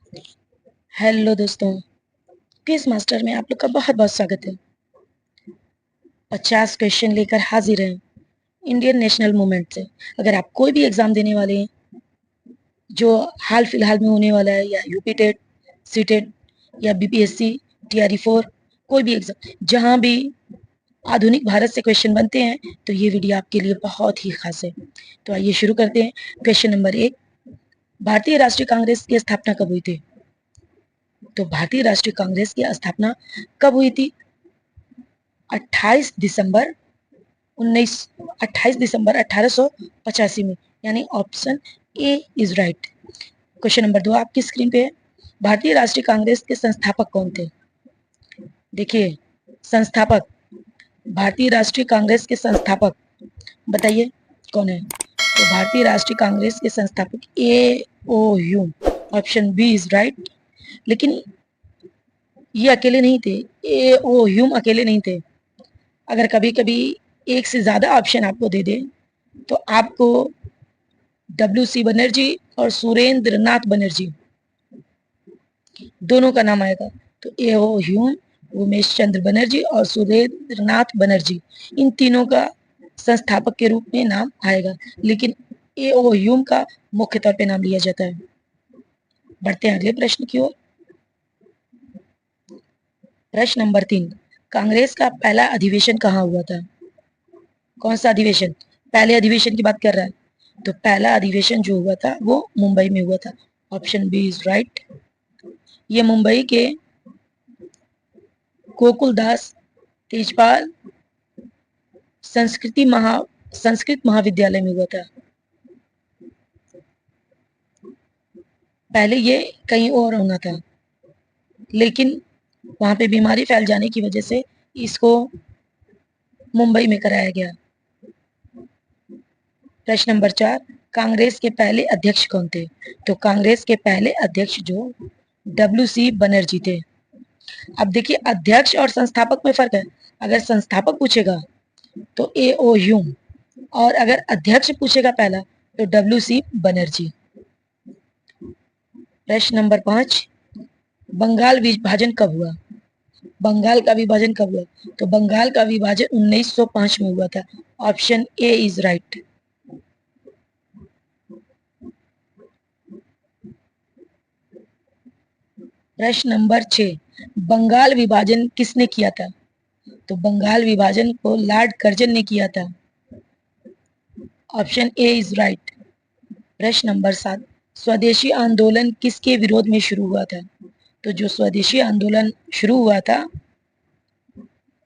Hello दोस्तों, quiz master में आप लोग का बहुत बहुत स्वागत है। 50 क्वेश्चन लेकर हाजिर हैं इंडियन नेशनल मूवमेंट से। अगर आप कोई भी एग्जाम देने वाले हैं जो हाल फिलहाल में होने वाला है, या यूपी टेट, सी टेट या बीपीएससी, टीआरई 4, कोई भी एग्जाम जहां भी आधुनिक भारत से क्वेश्चन बनते हैं, तो ये वीडियो आपके लिए बहुत ही खास है। तो आइए शुरू करते हैं। क्वेश्चन नंबर 1, भारतीय राष्ट्रीय कांग्रेस की स्थापना कब हुई थी? तो भारतीय राष्ट्रीय कांग्रेस की स्थापना कब हुई थी? 28 दिसंबर 1885 में, यानी option A is right. Question number 2 आपकी स्क्रीन पे है। भारतीय राष्ट्रीय कांग्रेस के संस्थापक कौन थे? देखिए, संस्थापक, भारतीय राष्ट्रीय कांग्रेस के संस्थापक बताइए कौन है? तो भारतीय राष्ट्रीय कांग्रेस के संस्थापक A O Hume, option B is right. लेकिन ये अकेले नहीं थे, ए ओ ह्यूम अकेले नहीं थे। अगर कभी कभी एक से ज्यादा ऑप्शन आपको दे दे, तो आपको डब्ल्यू.सी. बनर्जी और सुरेंद्र नाथ बनर्जी दोनों का नाम आएगा। तो ए ओ ह्यूम, उमेश चंद्र बनर्जी और सुरेंद्र नाथ बनर्जी, इन तीनों का संस्थापक के रूप में नाम आएगा, लेकिन ए ओ ह्यूम का मुख्य तौर पे नाम लिया जाता है। बढ़ते हैं अगले प्रश्न की ओर। प्रश्न नंबर 3, कांग्रेस का पहला अधिवेशन कहाँ हुआ था? कौन सा अधिवेशन? पहले अधिवेशन की बात कर रहा है, तो पहला अधिवेशन जो हुआ था वो मुंबई में हुआ था। Option B is right. ये मुंबई के गोकुलदास तेजपाल संस्कृत महाविद्यालय में हुआ था। पहले ये कहीं और होना था, लेकिन वहां पे बीमारी फैल जाने की वजह से इसको मुंबई में कराया गया। प्रश्न नंबर 4, कांग्रेस के पहले अध्यक्ष कौन थे? तो कांग्रेस के पहले अध्यक्ष जो डब्ल्यू.सी. बनर्जी थे। अब देखिए, अध्यक्ष और संस्थापक में फर्क है। अगर संस्थापक पूछेगा तो ए ओ ह्यूम, और अगर अध्यक्ष पूछेगा पहला, तो डब्ल्यू.सी. बनर्जी। प्रश्न नंबर 5, बंगाल विभाजन कब हुआ? बंगाल का विभाजन कब हुआ? तो बंगाल का विभाजन 1905 में हुआ था। Option A is right. प्रश्न नंबर 6, बंगाल विभाजन किसने किया था? तो बंगाल विभाजन को लॉर्ड कर्जन ने किया था। Option A is right. प्रश्न नंबर 7, स्वदेशी आंदोलन किसके विरोध में शुरू हुआ था? तो जो स्वदेशी आंदोलन शुरू हुआ था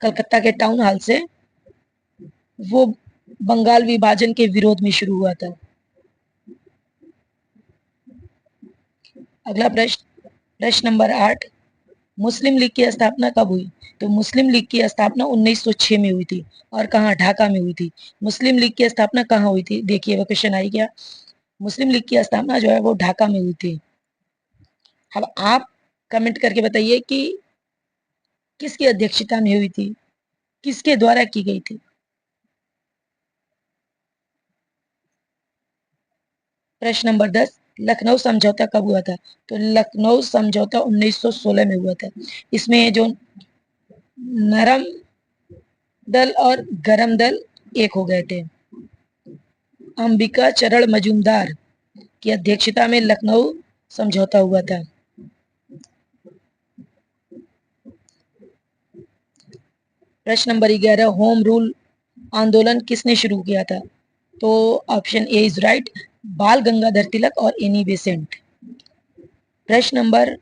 कलकत्ता के टाउन हॉल से, वो बंगाल विभाजन के विरोध में शुरू हुआ था। अगला प्रश्न, प्रश्न नंबर 8, मुस्लिम लीग की स्थापना कब हुई? तो मुस्लिम लीग की स्थापना 1906 में हुई थी। और कहाँ? ढाका में हुई थी। मुस्लिम लीग की स्थापना कहाँ हुई थी? देखिए वो क्वेश्चन आई क्या। मुस्लिम लीग की स्थापना जो है वो ढाका में हुई थी। अब आप कमेंट करके बताइए कि किसकी अध्यक्षता में हुई थी, किसके द्वारा की गई थी। प्रश्न नंबर 10, लखनऊ समझौता कब हुआ था? तो लखनऊ समझौता 1916 में हुआ था। इसमें जो नरम दल और गरम दल एक हो गए थे। अंबिका चरण मजूमदार की अध्यक्षता में लखनऊ समझौता हुआ था। प्रश्न नंबर 11, होम रूल आंदोलन किसने शुरू किया था? तो ऑप्शन ए इज राइट, बाल गंगाधर तिलक और एनी बेसेंट। प्रश्न नंबर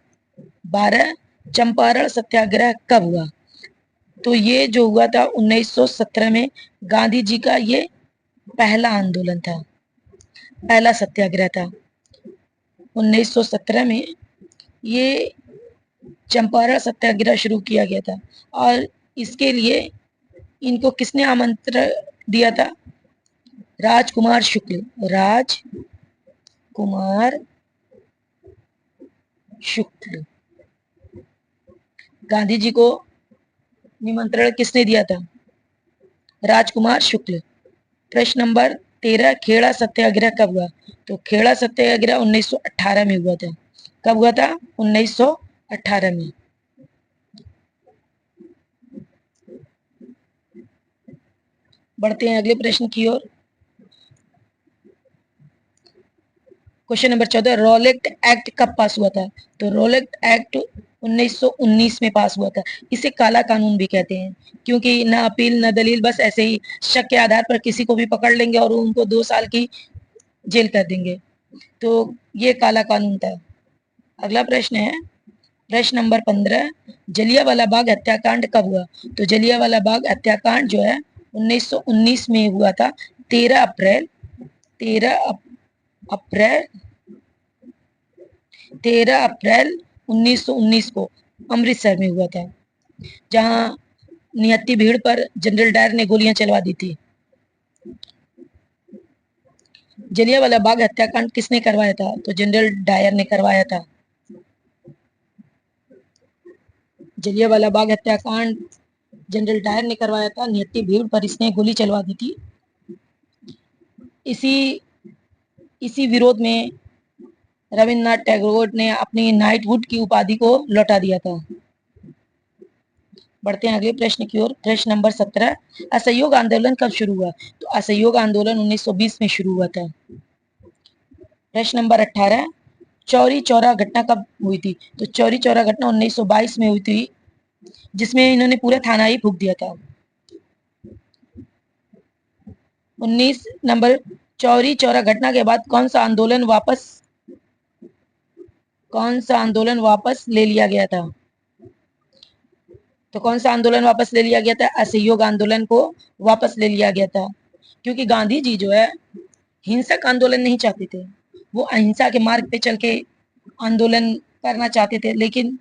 12, चंपारण सत्याग्रह कब हुआ? तो ये जो हुआ था 1917 में, गांधी जी का ये पहला आंदोलन था, पहला सत्याग्रह था 1917 में। ये चंपारण सत्याग्रह शुरू किया गया था, और इसके लिए इनको किसने आमंत्रण दिया था? राजकुमार शुक्ल, राजकुमार शुक्ल, गांधी जी को निमंत्रण किसने दिया था? राजकुमार शुक्ल। प्रश्न नंबर 13, खेड़ा सत्याग्रह कब हुआ? तो खेड़ा सत्याग्रह 1918 में हुआ था। कब हुआ था? 1918 में। बढ़ते हैं अगले प्रश्न की ओर। क्वेश्चन नंबर 14, रॉलेट एक्ट कब पास हुआ था? तो रॉलेट एक्ट 1919 में पास हुआ था। इसे काला कानून भी कहते हैं, क्योंकि ना अपील ना दलील, बस ऐसे ही शक के आधार पर किसी को भी पकड़ लेंगे और उनको 2 साल की जेल कर देंगे। तो ये काला कानून था। अगला प्रश्न है प्रश्न नंबर 15, जलियांवाला बाग हत्याकांड कब हुआ? तो जलियांवाला बाग हत्याकांड जो है 1919 में हुआ था। 13 अप्रैल 13 अप्रैल 13 अप्रैल 1919 को अमृतसर में हुआ था, जहां निहत्ती भीड़ पर जनरल डायर ने गोलियां चलवा दी थी। जलियांवाला बाग हत्याकांड किसने करवाया था? तो जनरल डायर ने करवाया था। जलियांवाला बाग हत्याकांड जनरल डायर ने करवाया था। निहत्ती भीड़ पर इसने गोली चलवा दी थी। इसी इसी विरोध में रविन्द्रनाथ टैगोर ने अपनी नाइटहुड की उपाधि को लौटा दिया था। बढ़ते हैं अगले प्रश्न की ओर। प्रश्न नंबर 17, असहयोग आंदोलन कब शुरू हुआ? तो असहयोग आंदोलन 1920 में शुरू हुआ था। प्रश्न नंबर 18, चौरी चौरा घटना कब हुई थी? तो चौरी चौरा घटना 1922 में हुई थी, जिसमें इन्होंने पूरा थाना ही फूंक दिया था। 19 नंबर, चौरी चौरा घटना के बाद कौन सा आंदोलन वापस ले लिया गया था? तो कौन सा आंदोलन वापस ले लिया गया था? असहयोग आंदोलन को वापस ले लिया गया था, क्योंकि गांधी जी जो है हिंसक आंदोलन नहीं चाहते थे। वो अहिंसा के मार्ग पे चल के आंदोलन करना चाहते थे, लेकिन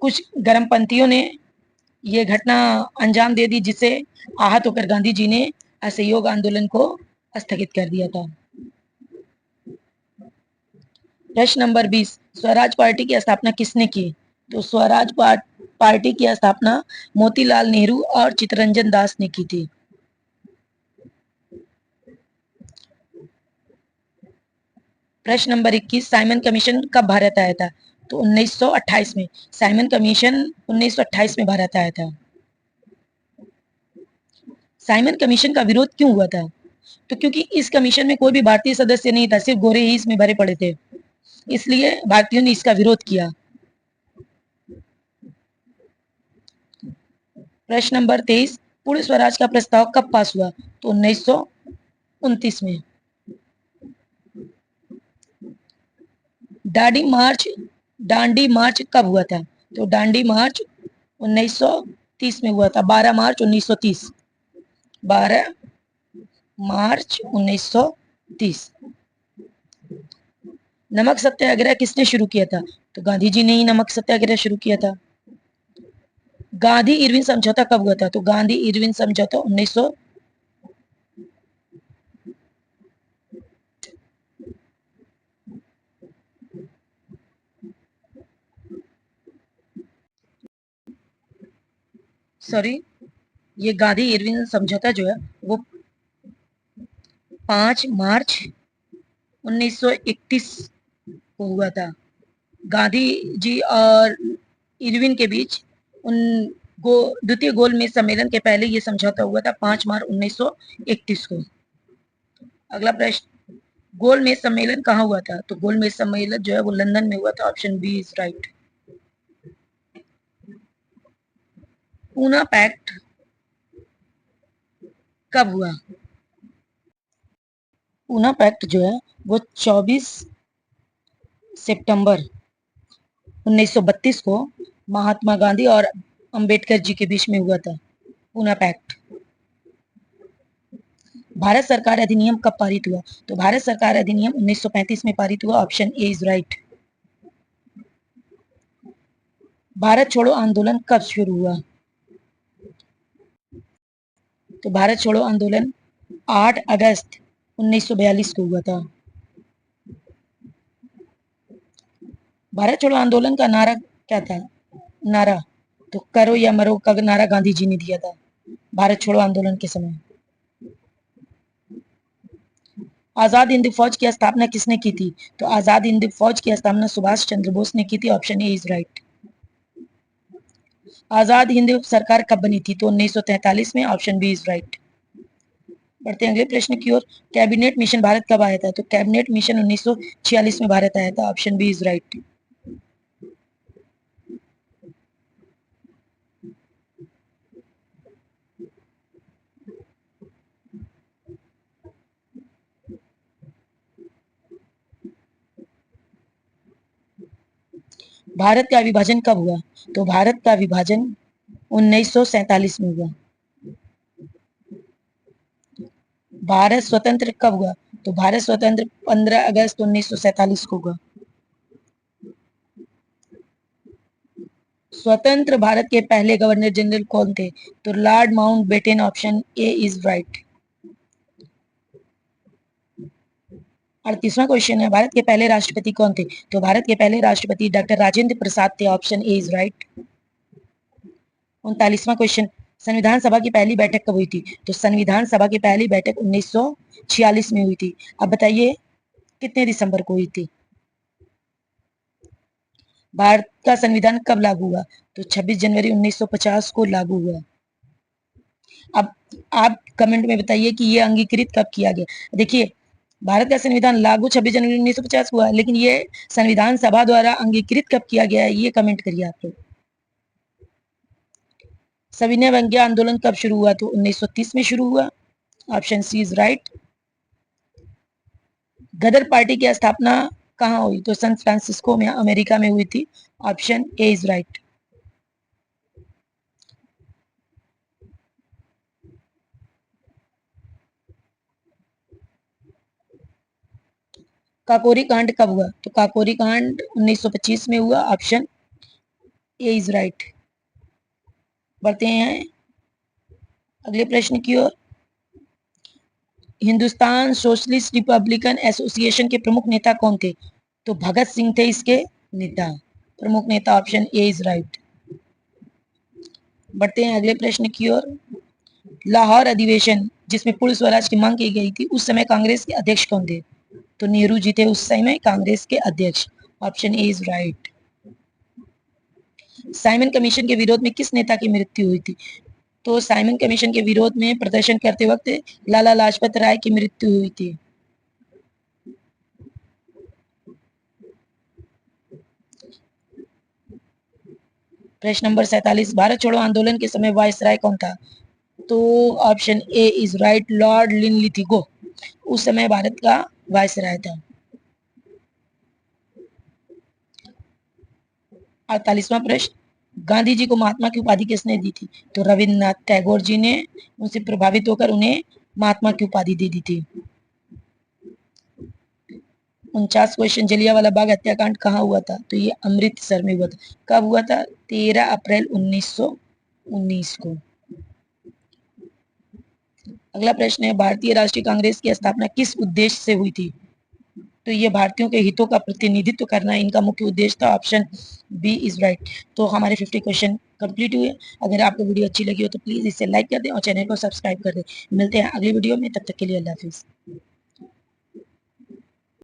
कुछ गर्मपंथियों ने ये घटना अंजाम दे दी, जिससे आहत होकर गांधी जी ने असहयोग आंदोलन को स्थगित कर दिया था। प्रश्न नंबर 20, स्वराज पार्टी की स्थापना किसने की? तो स्वराज पार्टी की स्थापना मोतीलाल नेहरू और चित्तरंजन दास ने की थी। प्रश्न नंबर 21, साइमन कमीशन कब भारत आया था? तो 1928 में। साइमन कमीशन 1928 में भारत आया था। साइमन कमीशन का विरोध क्यों हुआ था? तो क्योंकि इस कमीशन में कोई भी भारतीय सदस्य नहीं था, सिर्फ गोरे ही इसमें भरे पड़े थे, इसलिए भारतीयों ने इसका विरोध किया। प्रश्न नंबर 23, पूर्ण स्वराज का प्रस्ताव कब पास हुआ? तो 1929 में। डांडी मार्च कब हुआ था? तो डांडी मार्च 1930 में हुआ था, 12 मार्च 1930। 12 मार्च 1930। नमक सत्याग्रह किसने शुरू किया था? तो गांधी जी ने ही नमक सत्याग्रह शुरू किया था। गांधी इरविन समझौता कब हुआ था? तो गांधी इरविन समझौता 1900 सॉरी, ये गांधी इरविन समझौता जो है वो 5 मार्च 1931 को हुआ था। गांधी जी और इरविन के बीच उन द्वितीय गोलमेज सम्मेलन के पहले ये समझौता हुआ था, 5 मार्च 1931 को। अगला प्रश्न, गोलमेज सम्मेलन कहाँ हुआ था? तो गोलमेज सम्मेलन जो है वो लंदन में हुआ था। Option B is right. Poona pact कब हुआ? पूना पैक्ट जो है वो 24 सितंबर 1932 को महात्मा गांधी और अंबेडकर जी के बीच में हुआ था, पूना पैक्ट। भारत सरकार अधिनियम कब पारित हुआ? तो भारत सरकार अधिनियम 1935 में पारित हुआ। Option A is right. Bharat छोड़ो आंदोलन कब शुरू हुआ? तो भारत छोड़ो आंदोलन 8 अगस्त 1942 को हुआ था। भारत छोड़ो आंदोलन का नारा क्या था? नारा तो करो या मरो का नारा गांधी जी ने दिया था भारत छोड़ो आंदोलन के समय। आजाद हिंद फौज की स्थापना किसने की थी? तो आजाद हिंद फौज की स्थापना सुभाष चंद्र बोस ने की थी। Option A is right. Azad Hind सरकार कब बनी थी? तो 1943 में। Option B is right. बढ़ते हैं अगले प्रश्न की ओर। कैबिनेट मिशन भारत कब आया था? तो कैबिनेट मिशन 1946 में भारत आया था। Option B is right. Bharat का विभाजन कब हुआ? तो भारत का विभाजन 1947 में हुआ। भारत स्वतंत्र कब हुआ? तो भारत स्वतंत्र 15 अगस्त 1947 को हुआ। स्वतंत्र भारत के पहले गवर्नर जनरल कौन थे? तो lord Mountbatten. Option A is right. 38वां क्वेश्चन है, भारत के पहले राष्ट्रपति कौन थे? तो भारत के पहले राष्ट्रपति डॉक्टर राजेंद्र प्रसाद थे। Option A is right. 39वां क्वेश्चन, संविधान सभा की पहली बैठक कब हुई थी? तो संविधान सभा की पहली बैठक 1946 में हुई थी। अब बताइए कितने दिसंबर को हुई थी? भारत का संविधान कब लागू हुआ? तो 26 जनवरी 1950 को लागू हुआ। अब आप कमेंट में बताइए कि ये अंगीकृत कब किया गया। देखिए, भारत का संविधान लागू 26 जनवरी 1950 हुआ, लेकिन ये संविधान सभा द्वारा अंगीकृत कब किया गया है, ये कमेंट करिए आप लोग। सविनय अवज्ञा आंदोलन कब शुरू हुआ? तो 1930 में शुरू हुआ। Option C is right. Ghadar Party की स्थापना कहाँ हुई? तो सैन फ्रांसिस्को में, अमेरिका में हुई थी। Option A is right. Kakori कांड कब हुआ? तो काकोरी कांड 1925 में हुआ। Option A is right. बढ़ते हैं अगले प्रश्न की ओर। हिंदुस्तान सोशलिस्ट रिपब्लिकन एसोसिएशन के प्रमुख नेता कौन थे? तो भगत सिंह थे इसके नेता, प्रमुख नेता। Option A is right. बढ़ते हैं अगले प्रश्न की ओर। लाहौर अधिवेशन जिसमें पूर्ण स्वराज की मांग की गई थी, उस समय कांग्रेस के अध्यक्ष कौन थे? तो नेहरू जी थे उस समय कांग्रेस के अध्यक्ष। Option A is right. Simon commission के विरोध में किस नेता की मृत्यु हुई थी? तो साइमन कमीशन के विरोध में प्रदर्शन करते वक्त लाला लाजपत राय की मृत्यु हुई थी। प्रश्न नंबर 47, भारत छोड़ो आंदोलन के समय वायसराय कौन था? तो option A is right, lord Linlithgow उस समय भारत का वायसराय था। 48वां प्रश्न, गांधी जी को महात्मा की उपाधि किसने दी थी? तो रविन्द्रनाथ टैगोर जी ने उनसे प्रभावित होकर उन्हें महात्मा की उपाधि दे दी थी। 49 क्वेश्चन, जलियांवाला बाग हत्याकांड कहाँ हुआ था? तो ये अमृतसर में हुआ था। कब हुआ था? 13 अप्रैल 1919 को। अगला प्रश्न है, भारतीय राष्ट्रीय कांग्रेस की स्थापना किस उद्देश्य से हुई थी? तो ये भारतीयों के हितों का प्रतिनिधित्व करना इनका मुख्य उद्देश्य था। Option B is right. तो हमारे 50 क्वेश्चन कंप्लीट हुए। अगर आपको वीडियो अच्छी लगी हो तो प्लीज इसे लाइक कर दें और चैनल को सब्सक्राइब कर दें। मिलते हैं अगली वीडियो में, तब तक के लिए अल्लाह हाफिज।